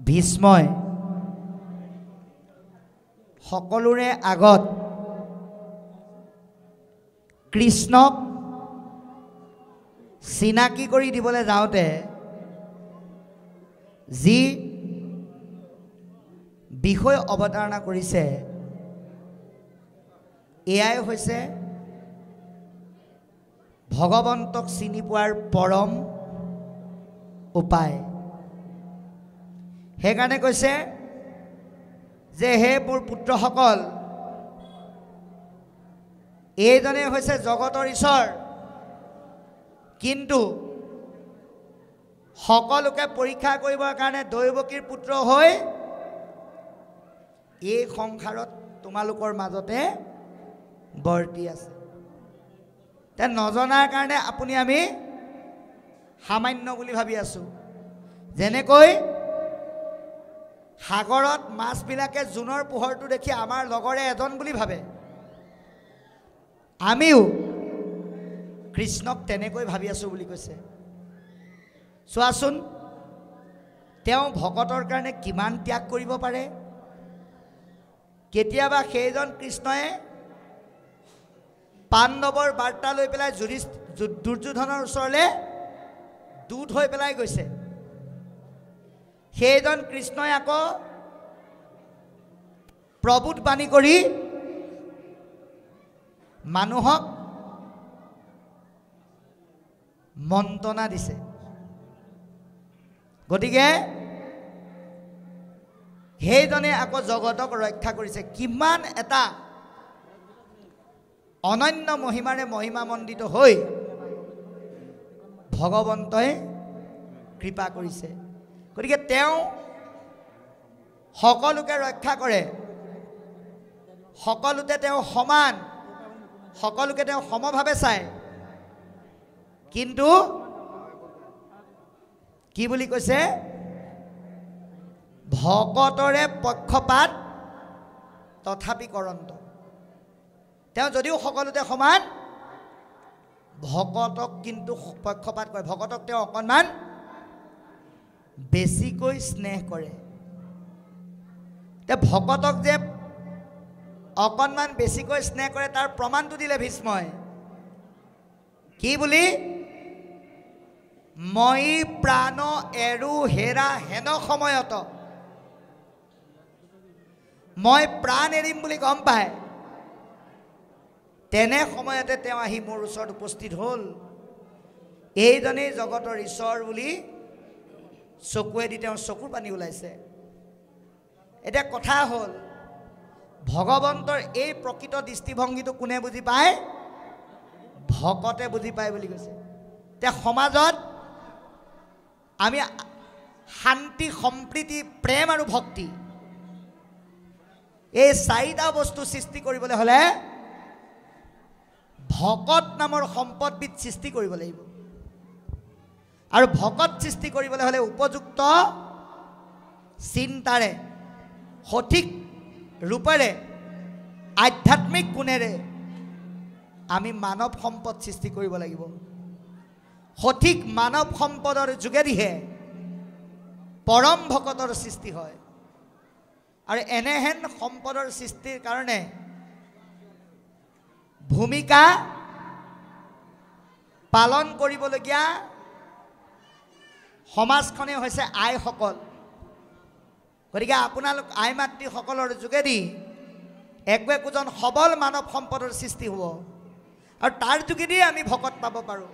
ভীষ্মই সকলোৰে আগত কৃষ্ণক চিনাকি কৰি দিবলৈ যাওঁতে যি বিষয় অৱতাৰণা কৰিছে এয়াই হৈছে ভগৱন্তক চিনি পোৱাৰ পৰম উপায়। সেইকাৰণে কৈছে যে হে মোৰ পুত্ৰসকল, এইজনে হৈছে জগতৰ ঈশ্বৰ, কিন্তু সকলোকে পৰীক্ষা কৰিবৰ কাৰণে দৈৱকীৰ পুত্ৰ হৈ এই সংসাৰত তোমালোকৰ মাজতে বৰ্তি আছে। তে নজনাৰ কাৰণে আপুনি আমি সামান্য বুলি ভাবি আছোঁ। যেনেকৈ সাগৰত মাছবিলাকে জোনৰ পোহৰটো দেখি আমাৰ লগৰে এজন বুলি ভাবে, আমিও কৃষ্ণক তেনেকৈ ভাবি আছোঁ বুলি কৈছে। চোৱাচোন তেওঁ ভকতৰ কাৰণে কিমান ত্যাগ কৰিব পাৰে। কেতিয়াবা সেইজন কৃষ্ণই পাণ্ডৱৰ বাৰ্তা লৈ পেলাই দুৰ্যোধনৰ ওচৰলৈ দূত হৈ পেলাই গৈছে। সেইজন কৃষ্ণই আকৌ প্ৰভূত বাণী কৰি মানুহক মন্ত্ৰণা দিছে। গতিকে সেইজনে আকৌ জগতক ৰক্ষা কৰিছে। কিমান এটা অনন্য মহিমাৰে মহিমামণ্ডিত হৈ ভগৱন্তই কৃপা কৰিছে। গতিকে তেওঁ সকলোকে ৰক্ষা কৰে, সকলোতে তেওঁ সমান, সকলোকে তেওঁ সমভাৱে চায়। কিন্তু কি বুলি কৈছে? ভকতৰে পক্ষপাত তথাপি কৰন্ত। তেওঁ যদিও সকলোতে সমান, ভকতক কিন্তু পক্ষপাত কৰে। ভকতক তেওঁ অকণমান বেছিকৈ স্নেহ কৰে। তে ভকতক যে অকণমান বেছিকৈ স্নেহ কৰে তাৰ প্ৰমাণটো দিলে ভীষ্মই। কি বুলি? মই প্ৰাণ এৰু হেৰা হেন সময়ত, মই প্ৰাণ এৰিম বুলি গম পায় তেনে সময়তে তেওঁ আহি মোৰ ওচৰত উপস্থিত হ'ল। এইজনেই জগতৰ ঈশ্বৰ বুলি চকুৱেদি তেওঁৰ চকুৰ পানী ওলাইছে। এতিয়া কথা হ'ল, ভগৱন্তৰ এই প্ৰকৃত দৃষ্টিভংগীটো কোনে বুজি পায়? ভকতে বুজি পায় বুলি কৈছে। এতিয়া সমাজত আমি শান্তি, সম্প্ৰীতি, প্ৰেম আৰু ভক্তি, এই চাৰিটা বস্তু সৃষ্টি কৰিবলৈ হ'লে ভকত নামৰ সম্পদবিধ সৃষ্টি কৰিব লাগিব। আৰু ভকত সৃষ্টি কৰিবলৈ হ'লে উপযুক্ত চিন্তাৰে, সঠিক ৰূপেৰে, আধ্যাত্মিক গুণেৰে আমি মানৱ সম্পদ সৃষ্টি কৰিব লাগিব। সঠিক মানৱ সম্পদৰ যোগেদিহে পৰম ভকতৰ সৃষ্টি হয়। আৰু এনেহেন সম্পদৰ সৃষ্টিৰ কাৰণে ভূমিকা পালন কৰিবলগীয়া সমাজখনেই হৈছে আইসকল। গতিকে আপোনালোক আই মাতৃসকলৰ যোগেদি একোজন সবল মানৱ সম্পদৰ সৃষ্টি হ'ব, আৰু তাৰ যোগেদি আমি ভকত পাব পাৰোঁ।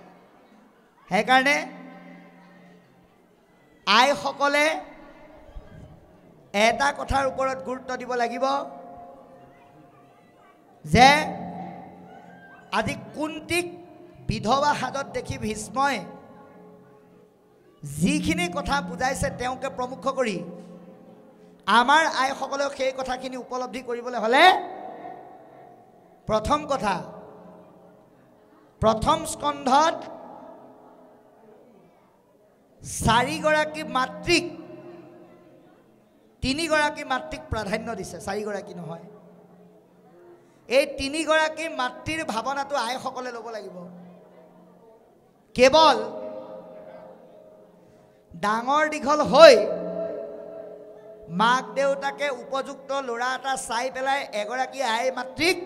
সেইকাৰণে আইসকলে এটা কথাৰ ওপৰত গুৰুত্ব দিব লাগিব যে আজি কুন্তীক বিধৱা সাজত দেখি ভীষ্মই যিখিনি কথা বুজাইছে তেওঁকে প্ৰমুখ কৰি আমাৰ আইসকলেও সেই কথাখিনি উপলব্ধি কৰিবলৈ হ'লে প্ৰথম কথা, প্ৰথম স্কন্ধত 4 গৰাকী মাতৃক, 3 গৰাকী মাতৃক প্ৰাধান্য দিছে, 4 গৰাকী নহয়। এই 3 গৰাকী মাতৃৰ ভাৱনাটো আইসকলে ল'ব লাগিব। কেৱল ডাঙৰ দীঘল হৈ মাক দেউতাকে উপযুক্ত ল'ৰা এটা চাই পেলাই এগৰাকী আই মাতৃক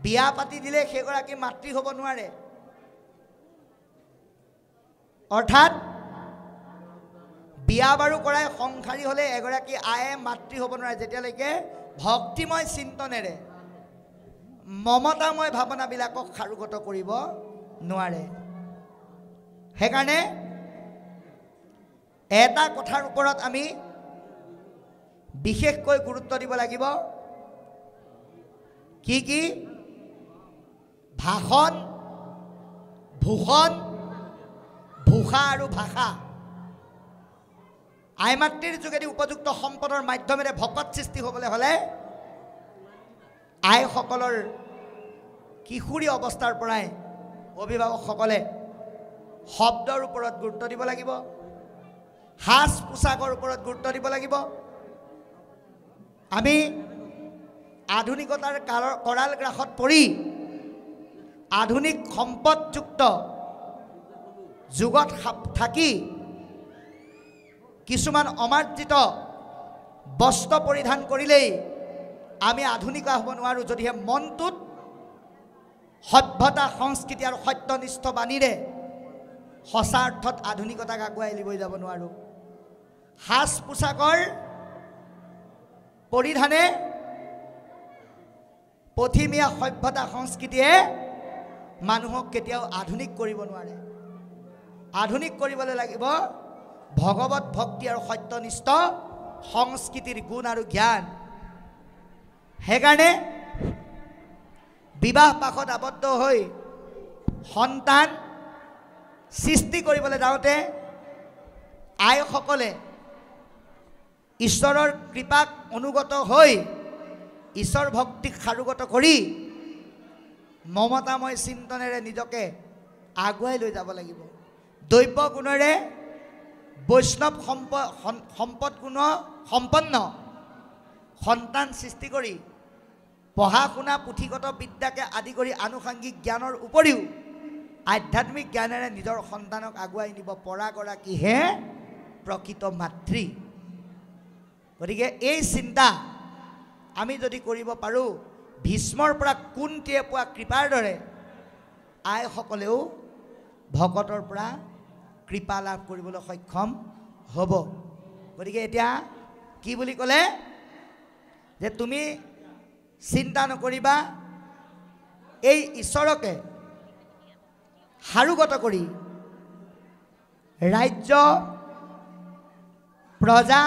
বিয়া পাতি দিলে সেইগৰাকী মাতৃ হ'ব নোৱাৰে। অৰ্থাৎ বিয়া বাৰু কৰাই সংসাৰী হ'লে এগৰাকী আয়ে মাতৃ হ'ব নোৱাৰে যেতিয়ালৈকে ভক্তিময় চিন্তনেৰে মমতাময় ভাৱনাবিলাকক সাৰোগত কৰিব নোৱাৰে। সেইকাৰণে এটা কথাৰ ওপৰত আমি বিশেষকৈ গুৰুত্ব দিব লাগিব। কি ভাষণ, ভূষণ, ভূষা আৰু ভাষা। আই মাতৃৰ যোগেদি উপযুক্ত সম্পদৰ মাধ্যমেৰে ভকত সৃষ্টি হ'বলৈ হ'লে আইসকলৰ কিশোৰী অৱস্থাৰ পৰাই অভিভাৱকসকলে শব্দৰ ওপৰত গুৰুত্ব দিব লাগিব, সাজ পোছাকৰ ওপৰত গুৰুত্ব দিব লাগিব। আমি আধুনিকতাৰ কৰাল গ্ৰাসত পৰি আধুনিক সম্পদযুক্ত যুগত থাকি কিছুমান অমাৰ্জিত বস্ত্ৰ পৰিধান কৰিলেই আমি আধুনিকা হ'ব নোৱাৰোঁ যদিহে মনটোত সভ্যতা, সংস্কৃতি আৰু সত্যনিষ্ঠ বাণীৰে সঁচা অৰ্থত আধুনিকতাক আগুৱাই লৈ যাব নোৱাৰোঁ। সাজ পোছাকৰ পৰিধানে পথিমীয়া সভ্যতা সংস্কৃতিয়ে মানুহক কেতিয়াও আধুনিক কৰিব নোৱাৰে। আধুনিক কৰিবলৈ লাগিব ভগৱত ভক্তি আৰু সত্যনিষ্ঠ সংস্কৃতিৰ গুণ আৰু জ্ঞান। সেইকাৰণে বিবাহ পাশত আবদ্ধ হৈ সন্তান সৃষ্টি কৰিবলৈ যাওঁতে আইসকলে ঈশ্বৰৰ কৃপাক অনুগত হৈ ঈশ্বৰ ভক্তিক সাৰোগত কৰি মমতাময় চিন্তনেৰে নিজকে আগুৱাই লৈ যাব লাগিব। দৈব্য গুণেৰে বৈষ্ণৱ সম্পদ গুণ সম্পন্ন সন্তান সৃষ্টি কৰি পঢ়া শুনা পুথিগত বিদ্যাকে আদি কৰি আনুষাংগিক জ্ঞানৰ উপৰিও আধ্যাত্মিক জ্ঞানেৰে নিজৰ সন্তানক আগুৱাই নিব পৰাগৰাকীহে প্ৰকৃত মাতৃ। গতিকে এই চিন্তা আমি যদি কৰিব পাৰোঁ, ভীষ্মৰ পৰা কুন্তীয়ে পোৱা কৃপাৰ দৰে আইসকলেও ভকতৰ পৰা কৃপা লাভ কৰিবলৈ সক্ষম হ'ব। গতিকে এতিয়া কি বুলি ক'লে যে তুমি চিন্তা নকৰিবা, এই ঈশ্বৰকে সাৰোগত কৰি ৰাজ্য প্ৰজা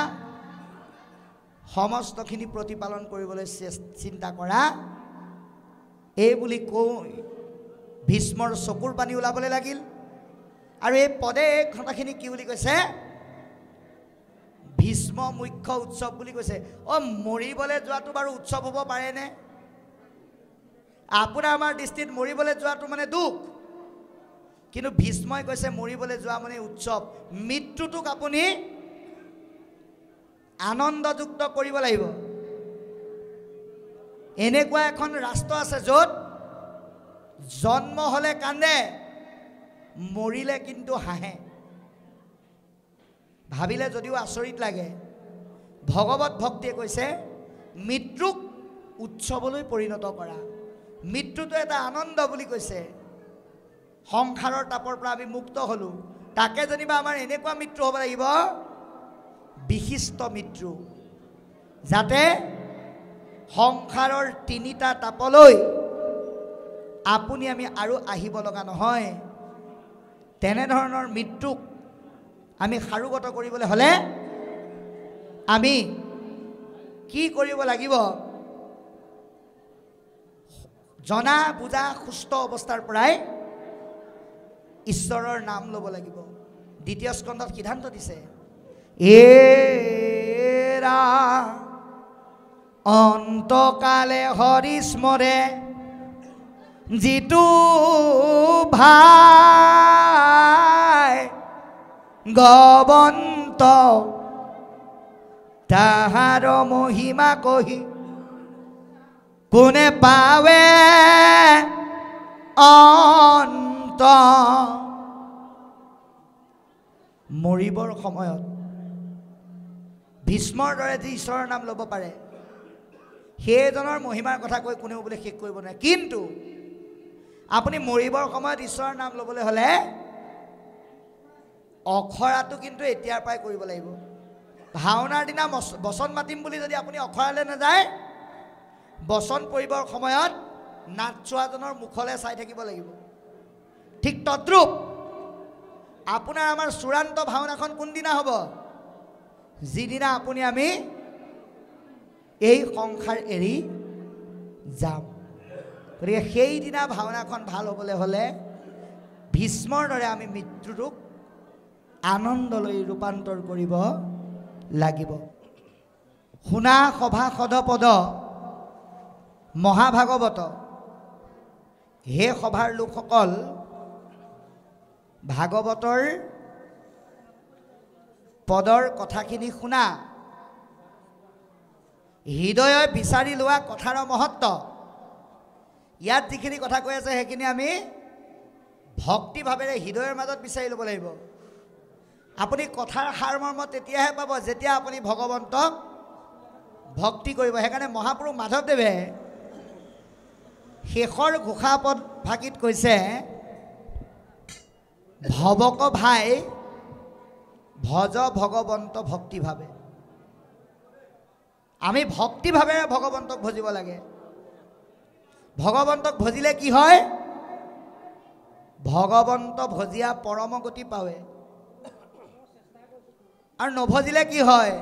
সমস্তখিনি প্ৰতিপালন কৰিবলৈ চিন্তা কৰা। এই বুলি কৈ ভীষ্মৰ চকুৰ পানী ওলাবলৈ লাগিল। আৰু এই পদে এই কথাখিনি কি বুলি কৈছে? ভীষ্ম মুখ্য উৎসৱ বুলি কৈছে। মৰিবলৈ যোৱাটো বাৰু উৎসৱ হ'ব পাৰেনে? আপোনাৰ আমাৰ দৃষ্টিত মৰিবলৈ যোৱাটো মানে দুখ, কিন্তু ভীষ্মই কৈছে মৰিবলৈ যোৱা মানে উৎসৱ। মৃত্যুটোক আপুনি আনন্দযুক্ত কৰিব লাগিব। এনেকুৱা এখন ৰাষ্ট্ৰ আছে য'ত জন্ম হ'লে কান্দে, মৰিলে কিন্তু হাঁহে। ভাবিলে যদিও আচৰিত লাগে। ভগৱত ভক্তিয়ে কৈছে মৃত্যুক উৎসৱলৈ পৰিণত কৰা। মৃত্যুটো এটা আনন্দ বুলি কৈছে। সংসাৰৰ তাপৰ পৰা আমি মুক্ত হ'লোঁ, তাকে যেনিবা আমাৰ এনেকুৱা মৃত্যু হ'ব লাগিব, বিশিষ্ট মৃত্যু, যাতে সংসাৰৰ তিনিটা তাপলৈ আপুনি আমি আৰু আহিব লগা নহয়। তেনেধৰণৰ মৃত্যুক আমি সাৰোগত কৰিবলৈ হ'লে আমি কি কৰিব লাগিব? জনা বুজা সুস্থ অৱস্থাৰ পৰাই ঈশ্বৰৰ নাম ল'ব লাগিব। দ্বিতীয় স্কন্ধত সিদ্ধান্ত দিছে, এৰা অন্তকালে হৰি স্মৰে, যিটো ভাই গবন্ত তাহাৰ মহিমা কহি, কোনে পাৱে অন্ত। মৰিবৰ সময়ত ভীষ্মৰ দৰে যি ঈশ্বৰৰ নাম ল'ব পাৰে সেইজনৰ মহিমাৰ কথা কৈ কোনেও বোলে শেষ কৰিব নোৱাৰে। কিন্তু আপুনি মৰিবৰ সময়ত ঈশ্বৰৰ নাম ল'বলৈ হ'লে অখৰাটো কিন্তু এতিয়াৰ পৰাই কৰিব লাগিব। ভাওনাৰ দিনা বচন মাতিম বুলি যদি আপুনি অখৰালৈ নাযায়, বচন পৰিবৰ সময়ত নাট চোৱাজনৰ মুখলৈ চাই থাকিব লাগিব। ঠিক তদ্ৰূপ আপোনাৰ আমাৰ চূড়ান্ত ভাওনাখন কোনদিনা হ'ব? যিদিনা আপুনি আমি এই সংসাৰ এৰি যাম। গতিকে সেইদিনা ভাওনাখন ভাল হ'বলৈ হ'লে ভীষ্মৰ দৰে আমি মৃত্যুটোক আনন্দলৈ ৰূপান্তৰ কৰিব লাগিব। শুনা সভাসদ পদ মহাভাগৱত, হে সভাৰ লোকসকল, ভাগৱতৰ পদৰ কথাখিনি শুনা, হৃদয়ে বিচাৰি লোৱা কথাৰ মহত্ব। ইয়াত যিখিনি কথা কৈ আছে সেইখিনি আমি ভক্তিভাৱেৰে হৃদয়ৰ মাজত বিচাৰি ল'ব লাগিব। আপুনি কথাৰ সাৰমৰ্ম তেতিয়াহে পাব যেতিয়া আপুনি ভগৱন্তক ভক্তি কৰিব। সেইকাৰণে মহাপুৰুষ মাধৱদেৱে শেষৰ ঘোষাপদ ভাগিত কৈছে, ভৱক ভাই ভজ ভগৱন্ত ভক্তিভাৱে। আমি ভক্তিভাৱেৰে ভগৱন্তক ভজিব লাগে। ভগৱন্তক ভজিলে কি হয়? ভগৱন্ত ভজিয়া পৰম গতি পাৱে। আৰু নভজিলে কি হয়?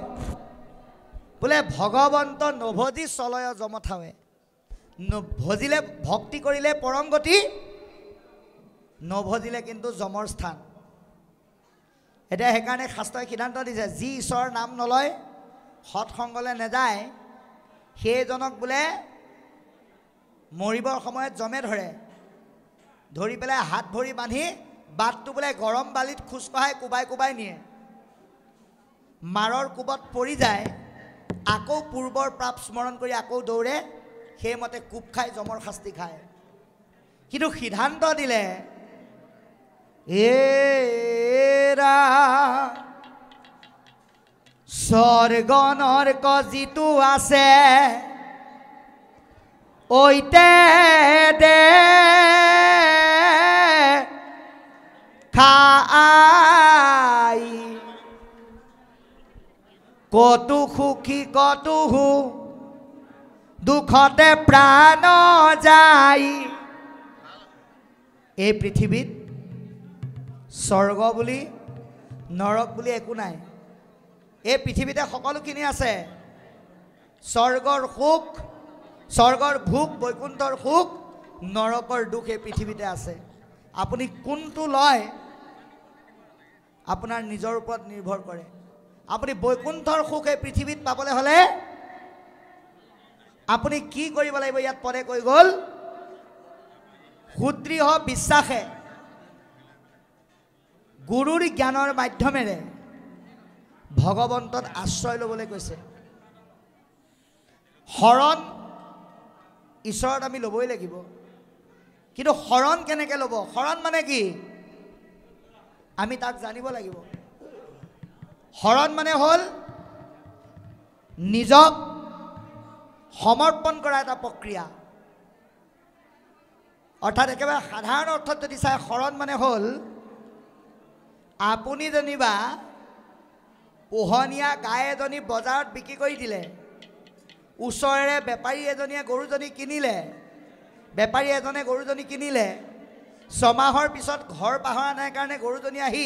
বোলে ভগৱন্ত নভজি চলয় যমথাৱে। ভজিলে ভক্তি কৰিলে পৰম গতি, নভজিলে কিন্তু যমৰ স্থান। এতিয়া সেইকাৰণে শাস্ত্ৰই সিদ্ধান্ত দিছে, যি ঈশ্বৰৰ নাম নলয়, সৎসংগলৈ নাযায়, সেইজনক বোলে মৰিবৰ সময়ত যমে ধৰে। ধৰি পেলাই হাত ভৰি বান্ধি বাটটো বোলে গৰম বালিত খোজকঢ়াই কোবাই কোবাই নিয়ে। মাৰৰ কোবত পৰি যায়, আকৌ পূৰ্বৰ পাপ স্মৰণ কৰি আকৌ দৌৰে, সেইমতে কোব খাই যমৰ শাস্তি খায়। কিন্তু সিদ্ধান্ত দিলে, এৰা স্বৰ্গ নৰক যিটো আছে, ঐতে দে খাই, কতো সুখী কতো দুখতে প্ৰাণ যায়। এই পৃথিৱীত স্বৰ্গ বুলি নৰক বুলি একো নাই। এই পৃথিৱীতে সকলোখিনি আছে। স্বৰ্গৰ সুখ, স্বৰ্গৰ ভোগ, বৈকুণ্ঠৰ সুখ, নৰকৰ দুখ এই পৃথিৱীতে আছে। আপুনি কোনটো লয় আপোনাৰ নিজৰ ওপৰত নিৰ্ভৰ কৰে। আপুনি বৈকুণ্ঠৰ সুখ এই পৃথিৱীত পাবলৈ হ'লে আপুনি কি কৰিব লাগিব? ইয়াত পদে কৈ গ'ল, সুদৃঢ় বিশ্বাসে গুৰুৰ জ্ঞানৰ মাধ্যমেৰে ভগৱন্তত আশ্ৰয় ল'বলৈ কৈছে। শৰণ ঈশ্বৰত আমি ল'বই লাগিব। কিন্তু শৰণ কেনেকৈ ল'ব? শৰণ মানে কি? আমি তাক জানিব লাগিব। শৰণ মানে হ'ল নিজক সমৰ্পণ কৰা এটা প্ৰক্ৰিয়া। অৰ্থাৎ একেবাৰে সাধাৰণ অৰ্থত যদি চাই, শৰণ মানে হ'ল আপুনি যেনিবা পোহনীয়া গাই এজনী বজাৰত বিক্ৰী কৰি দিলে, ওচৰেৰে বেপাৰী এজনীয়ে গৰুজনী কিনিলে, বেপাৰী এজনে গৰুজনী কিনিলে, ছমাহৰ পিছত ঘৰ পাহৰা নাই কাৰণে গৰুজনী আহি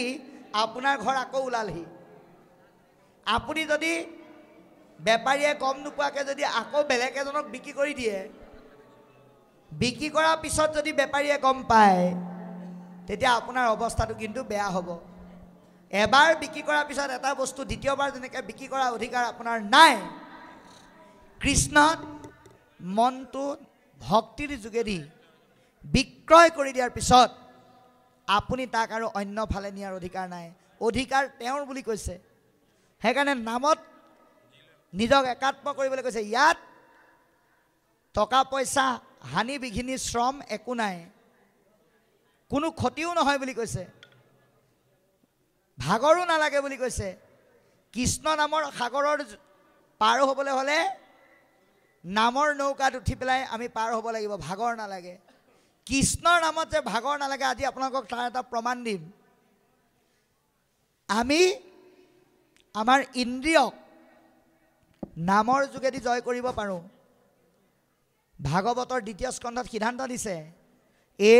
আপোনাৰ ঘৰ আকৌ ওলালহি। আপুনি যদি বেপাৰীয়ে গম নোপোৱাকৈ যদি আকৌ বেলেগ এজনক বিক্ৰী কৰি দিয়ে, বিক্ৰী কৰাৰ পিছত যদি বেপাৰীয়ে গম পায়, তেতিয়া আপোনাৰ অৱস্থাটো কিন্তু বেয়া হ'ব। এবাৰ বিক্ৰী কৰাৰ পিছত এটা বস্তু দ্বিতীয়বাৰ যেনেকৈ বিক্ৰী কৰাৰ অধিকাৰ আপোনাৰ নাই, কৃষ্ণত মনটো ভক্তিৰ যোগেদি বিক্ৰয় কৰি দিয়াৰ পিছত আপুনি তাক আৰু অন্য ফালে নিয়াৰ অধিকাৰ নাই। অধিকাৰ তেওঁৰ বুলি কৈছে। সেইকাৰণে নামত নিজক একাত্ম কৰিবলৈ কৈছে। ইয়াত টকা পইচা হানি বিঘিনি শ্ৰম একো নাই, কোনো ক্ষতিও নহয় বুলি কৈছে, ভাগৰো নালাগে বুলি কৈছে। কৃষ্ণ নামৰ সাগৰৰ পাৰ হ'বলৈ হ'লে নামৰ নৌকাত উঠি পেলাই আমি পাৰ হ'ব লাগিব, ভাগৰ নালাগে। কৃষ্ণৰ নামত যে ভাগৰ নালাগে, আজি আপোনালোকক তাৰ এটা প্ৰমাণ দিম। আমি আমাৰ ইন্দ্ৰিয়ক নামৰ যোগেদি জয় কৰিব পাৰোঁ। ভাগৱতৰ 2য় স্কন্ধত সিদ্ধান্ত দিছে, এ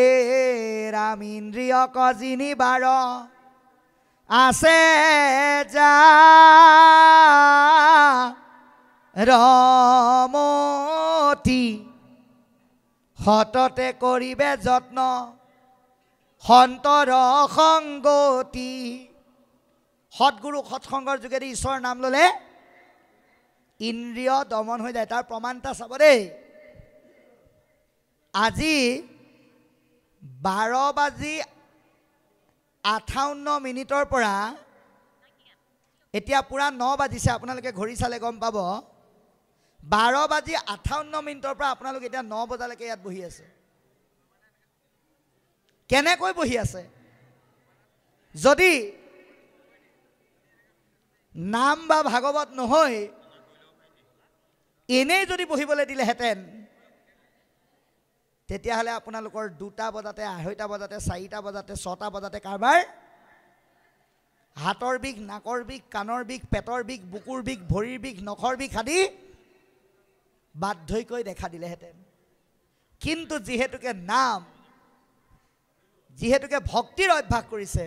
ৰাম ইন্দ্ৰিয়ক জিনিবাৰ আছে যা ৰমতি সততে কৰিবে যত্ন সন্তৰ সংগতি। সৎগুৰু সৎসংগৰ যোগেদি ঈশ্বৰৰ নাম ল'লে ইন্দ্ৰিয় দমন হৈ যায়। তাৰ প্ৰমাণ এটা চাব দেই। আজি 12:58 পৰা এতিয়া পুৰা 9 বাজিছে। আপোনালোকে ঘড়ী চালে গম পাব। 12:58 পৰা আপোনালোকে এতিয়া 9 বজালৈকে ইয়াত বহি আছে। কেনেকৈ বহি আছে? যদি নাম বা ভাগৱত নহয় এনেই যদি বহিবলৈ দিলেহেঁতেন, তেতিয়াহ'লে আপোনালোকৰ 2টা বজাতে, 2:30 বজাতে, 4টা বজাতে, 6টা বজাতে কাৰবাৰ হাতৰ বিষ, নাকৰ বিষ, কাণৰ বিষ, পেটৰ বিষ, বুকুৰ বিষ, ভৰিৰ বিষ, নখৰ বিষ আদি বাধ্যকৈ দেখা দিলেহেঁতেন। কিন্তু যিহেতুকে নাম, যিহেতুকে ভক্তিৰ অভ্যাস কৰিছে,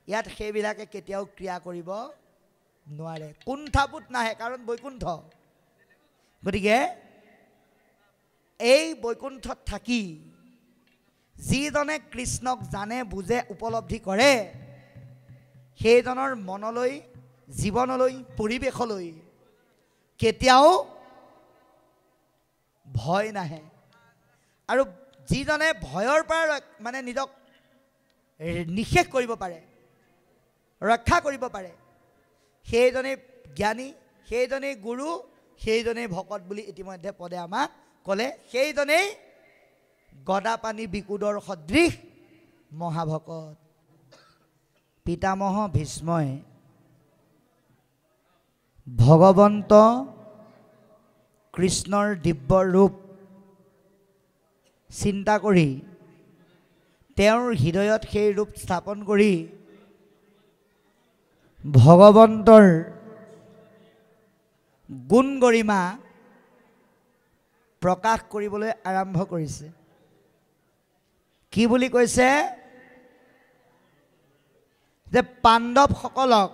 ইয়াত সেইবিলাকে কেতিয়াও ক্ৰিয়া কৰিব নোৱাৰে। কুণ্ঠাবোধ নাহে, কাৰণ বৈকুণ্ঠ। গতিকে এই বৈকুণ্ঠত থাকি যিজনে কৃষ্ণক জানে, বুজে, উপলব্ধি কৰে, সেইজনৰ মনলৈ, জীৱনলৈ, পৰিৱেশলৈ কেতিয়াও ভয় নাহে। আৰু যিজনে ভয়ৰ পৰা মানে নিজক নিষেধ কৰিব পাৰে, ৰক্ষা কৰিব পাৰে, সেইজনেই জ্ঞানী, সেইজনেই গুৰু, সেইজনেই ভকত বুলি ইতিমধ্যে পদে আমাক ক'লে। সেইজনেই গদাপাণি বিকুদৰ সদৃশ মহাভকত। পিতামহ ভীষ্মই ভগৱন্ত কৃষ্ণৰ দিব্য ৰূপ চিন্তা কৰি তেওঁৰ হৃদয়ত সেই ৰূপ স্থাপন কৰি ভগৱন্তৰ গুণ গৰিমা প্ৰকাশ কৰিবলৈ আৰম্ভ কৰিছে। কি বুলি কৈছে? যে পাণ্ডৱসকলক,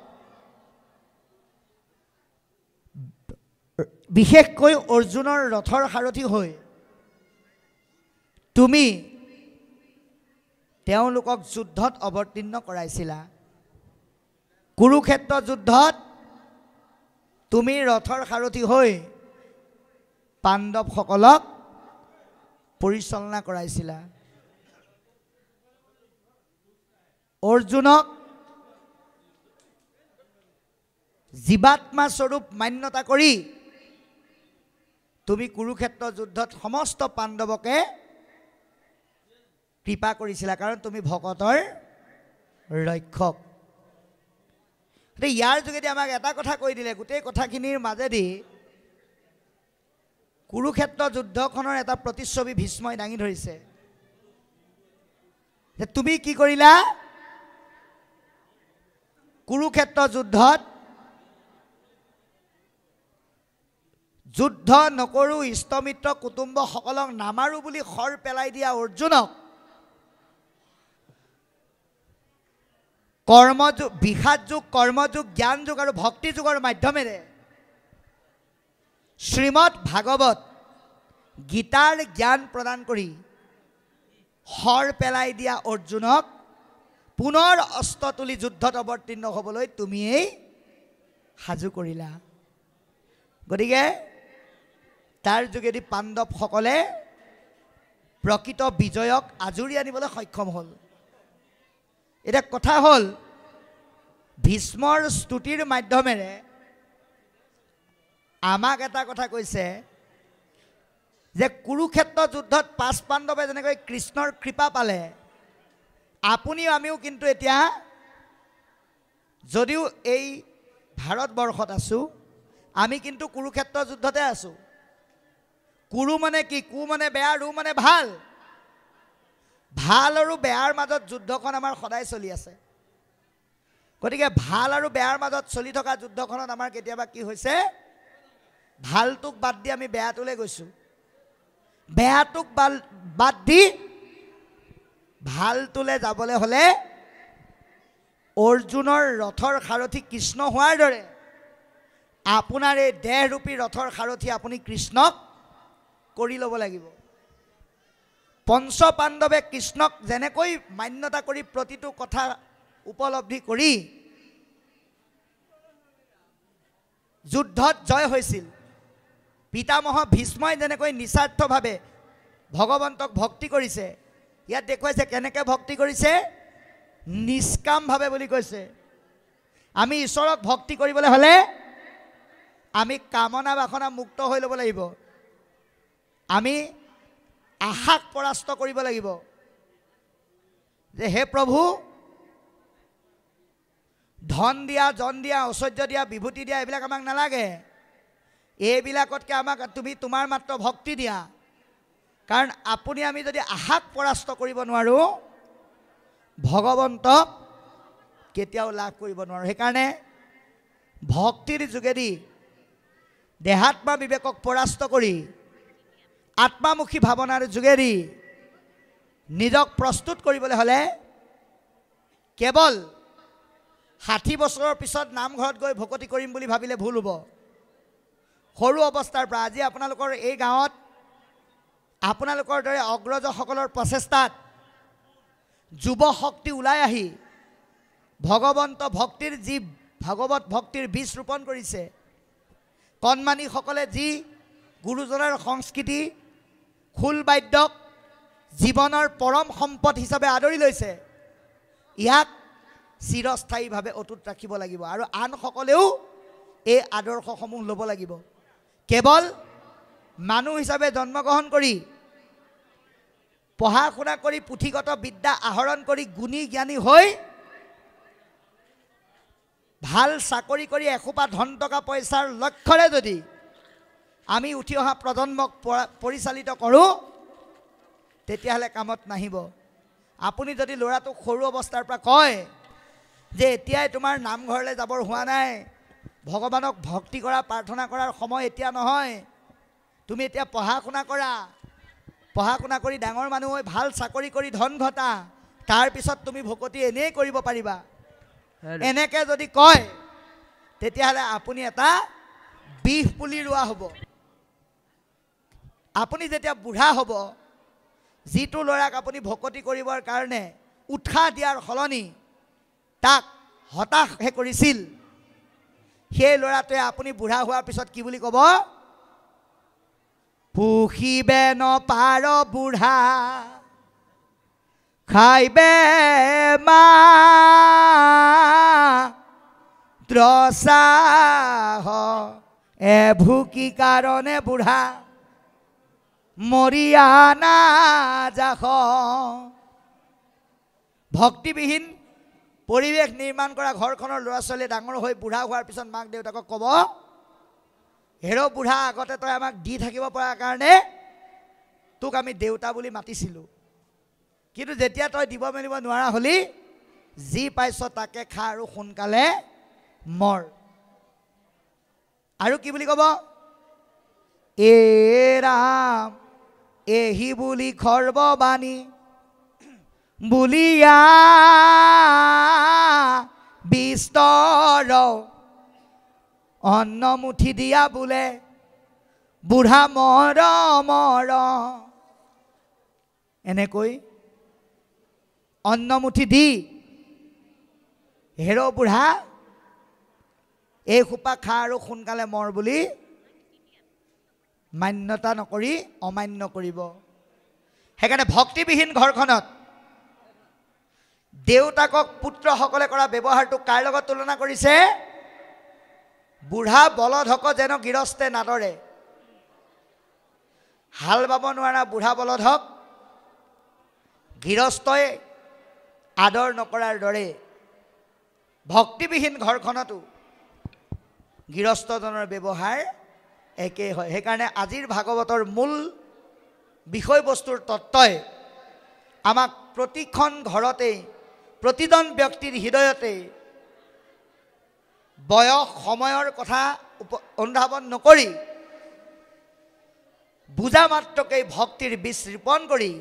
বিশেষকৈ অৰ্জুনৰ ৰথৰ সাৰথি হৈ তুমি তেওঁলোকক যুদ্ধত অৱতীৰ্ণ কৰাইছিলা। কুৰুক্ষেত্ৰ যুদ্ধত তুমি ৰথৰ সাৰথি হৈ পাণ্ডৱসকলক পৰিচালনা কৰাইছিলা। অৰ্জুনক জীৱাত্মা স্বৰূপ মান্যতা কৰি তুমি কুৰুক্ষেত্ৰ যুদ্ধত সমস্ত পাণ্ডৱকে কৃপা কৰিছিলা, কাৰণ তুমি ভকতৰ ৰক্ষক। ইয়াৰ যোগেদি আমাক এটা কথা কৈ দিলে, গোটেই কথাখিনিৰ মাজেদি কুৰুক্ষেত্ৰ যুদ্ধখনৰ এটা প্ৰতিচ্ছবি ভীষ্মই দাঙি ধৰিছে। যে তুমি কি কৰিলা? কুৰুক্ষেত্ৰ যুদ্ধত যুদ্ধ নকৰোঁ, ইষ্টমিত্ৰ কুটুম্বসকলক নামাৰোঁ বুলি খৰ পেলাই দিয়া অৰ্জুনক কৰ্মযোগ, বিষাদ যোগ, কৰ্মযোগ, জ্ঞান যোগ আৰু ভক্তি যোগৰ মাধ্যমেৰে শ্ৰীমদ ভাগৱত গীতাৰ জ্ঞান প্ৰদান কৰি খৰ পেলাই দিয়া অৰ্জুনক পুনৰ অস্ত্ৰ তুলি যুদ্ধত অৱতীৰ্ণ হ'বলৈ তুমিয়েই সাজু কৰিলা। গতিকে তাৰ যোগেদি পাণ্ডৱসকলে প্ৰকৃত বিজয়ক আজুৰি আনিবলৈ সক্ষম হ'ল। এতিয়া কথা হ'ল, ভীষ্মৰ স্তুতিৰ মাধ্যমেৰে আমাক এটা কথা কৈছে যে কুৰুক্ষেত্ৰ যুদ্ধত 5 পাণ্ডৱে যেনেকৈ কৃষ্ণৰ কৃপা পালে, আপুনিও আমিও কিন্তু এতিয়া যদিও এই ভাৰতবৰ্ষত আছোঁ, আমি কিন্তু কুৰুক্ষেত্ৰ যুদ্ধতে আছোঁ। কুৰু মানে কি? কু মানে বেয়া, ৰু মানে ভাল। ভাল আৰু বেয়াৰ মাজত যুদ্ধখন আমাৰ সদায় চলি আছে। গতিকে ভাল আৰু বেয়াৰ মাজত চলি থকা যুদ্ধখনত আমাৰ কেতিয়াবা কি হৈছে, ভালটোক বাদ দি আমি বেয়াটোলৈ গৈছোঁ, বেয়াটোক বাদ দি ভালটোলৈ যাবলৈ হ'লে অৰ্জুনৰ ৰথৰ সাৰথি কৃষ্ণ হোৱাৰ দৰে আপোনাৰ এই দেহৰূপী ৰথৰ সাৰথি আপুনি কৃষ্ণক কৰি ল'ব লাগিব। পঞ্চ পাণ্ডৱে কৃষ্ণক যেনেকৈ মান্যতা কৰি প্ৰতিটো কথা উপলব্ধি কৰি যুদ্ধত জয় হৈছিল, পিতামহ ভীষ্মই যেনেকৈ নিস্বাৰ্থভাৱে ভগৱন্তক ভক্তি কৰিছে, ইয়াত দেখুৱাইছে কেনেকৈ ভক্তি কৰিছে, নিষ্কামভাৱে বুলি কৈছে। আমি ঈশ্বৰক ভক্তি কৰিবলৈ হ'লে আমি কামনা বাসনা মুক্ত হৈ ল'ব লাগিব। আমি আশাক পৰাস্ত কৰিব লাগিব যে হে প্ৰভু, ধন দিয়া, জন দিয়া, ঐশ্বৰ্য দিয়া, বিভূতি দিয়া, এইবিলাক আমাক নালাগে। এইবিলাকতকৈ আমাক তুমি তোমাৰ মাত্ৰ ভক্তি দিয়া। কাৰণ আপুনি আমি যদি আশাক পৰাস্ত কৰিব নোৱাৰোঁ, ভগৱন্তক কেতিয়াও লাভ কৰিব নোৱাৰোঁ। সেইকাৰণে ভক্তিৰ যোগেদি দেহাত্মা বিবেকক পৰাস্ত কৰি আত্মামুখী ভাৱনাৰ যোগেদি নিজক প্ৰস্তুত কৰিবলৈ হ'লে কেৱল 60 বছৰৰ পিছত নামঘৰত গৈ ভকতি কৰিম বুলি ভাবিলে ভুল হ'ব। সৰু অৱস্থাৰ পৰা আজি আপোনালোকৰ এই গাঁৱত আপোনালোকৰ দৰে অগ্ৰজসকলৰ প্ৰচেষ্টাত যুৱ শক্তি ওলাই আহি ভগৱন্ত ভক্তিৰ যি ভাগৱত ভক্তিৰ বীজ ৰোপণ কৰিছে, কণমানিসকলে যি গুৰুজনাৰ সংস্কৃতি খোল বাদ্যক জীৱনৰ পৰম সম্পদ হিচাপে আদৰি লৈছে, ইয়াক চিৰস্থায়ীভাৱে অটুট ৰাখিব লাগিব। আৰু আনসকলেও এই আদৰ্শসমূহ ল'ব লাগিব। কেৱল মানুহ হিচাপে জন্মগ্ৰহণ কৰি পঢ়া শুনা কৰি পুথিগত বিদ্যা আহৰণ কৰি গুণী জ্ঞানী হৈ ভাল চাকৰি কৰি এসোপা ধন টকা পইচাৰ লক্ষ্যৰে যদি আমি উঠি অহা প্ৰজন্মক পৰিচালিত কৰোঁ, তেতিয়াহ'লে কামত নাহিব। আপুনি যদি ল'ৰাটোক সৰু অৱস্থাৰ পৰা কয় যে এতিয়াই তোমাৰ নামঘৰলৈ যাবৰ হোৱা নাই, ভগৱানক ভক্তি কৰা প্ৰাৰ্থনা কৰাৰ সময় এতিয়া নহয়, তুমি এতিয়া পঢ়া শুনা কৰা, পঢ়া শুনা কৰি ডাঙৰ মানুহ হৈ ভাল চাকৰি কৰি ধন ঘটা, তাৰপিছত তুমি ভকতি এনেই কৰিব পাৰিবা, এনেকৈ যদি কয়, তেতিয়াহ'লে আপুনি এটা বিষ পুলি ৰোৱা হ'ব। আপুনি যেতিয়া বুঢ়া হ'ব, যিটো ল'ৰাক আপুনি ভকতি কৰিবৰ কাৰণে উৎসাহ দিয়াৰ সলনি তাক হতাশহে কৰিছিল, সেই ল'ৰাটোৱে আপুনি বুঢ়া হোৱাৰ পিছত কি বুলি ক'ব? পুহিবে নপাৰ বুঢ়া খাইবে মা ত্ৰচাহ এভুকি কাৰণে বুঢ়া মৰিয়ানা যাখ। ভক্তিবিহীন পৰিৱেশ নিৰ্মাণ কৰা ঘৰখনৰ ল'ৰা ছোৱালীয়ে ডাঙৰ হৈ বুঢ়া হোৱাৰ পিছত মাক দেউতাকক ক'ব, হেৰ' বুঢ়া, আগতে তই আমাক দি থাকিব পৰাৰ কাৰণে তোক আমি দেউতা বুলি মাতিছিলোঁ, কিন্তু যেতিয়া তই দিব মেলিব নোৱাৰা হ'লি, যি পাইছ তাকে খা আৰু সোনকালে মৰ। আৰু কি বুলি ক'ব? এ ৰাম এহি বুলি খৰ্ববাণী বুলিয়া বিস্তৰ অন্ন মুঠি দিয়া বোলে বুঢ়া মৰ মৰ। এনেকৈ অন্ন মুঠি দি হেৰ' বুঢ়া এই সোপা খা আৰু সোনকালে মৰ বুলি মান্যতা নকৰি অমান্য কৰিব। সেইকাৰণে ভক্তিবিহীন ঘৰখনত দেউতাকক পুত্ৰসকলে কৰা ব্যৱহাৰটো কাৰ লগত তুলনা কৰিছে? বুঢ়া বলধক যেন গৃহস্থে নাদৰে। হাল বাব নোৱাৰা বুঢ়া বলধক গৃহস্থই আদৰ নকৰাৰ দৰে ভক্তিবিহীন ঘৰখনতো গৃহস্থজনৰ ব্যৱহাৰ একেই হয়। সেইকাৰণে আজিৰ ভাগৱতৰ মূল বিষয়বস্তুৰ তত্ত্বই আমাক প্ৰতিখন ঘৰতে প্ৰতিজন ব্যক্তিৰ হৃদয়তে বয়স সময়ৰ কথা অনুধাৱন নকৰি বুজা মাত্ৰকেই ভক্তিৰ বীজ ৰোপণ কৰি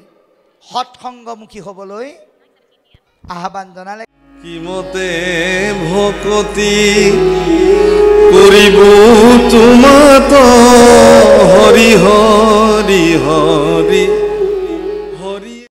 সৎসংগমুখী হ'বলৈ আহ্বান জনালে। কিমতে ভকতি কৰিব তোমাত হৰি হৰি হৰি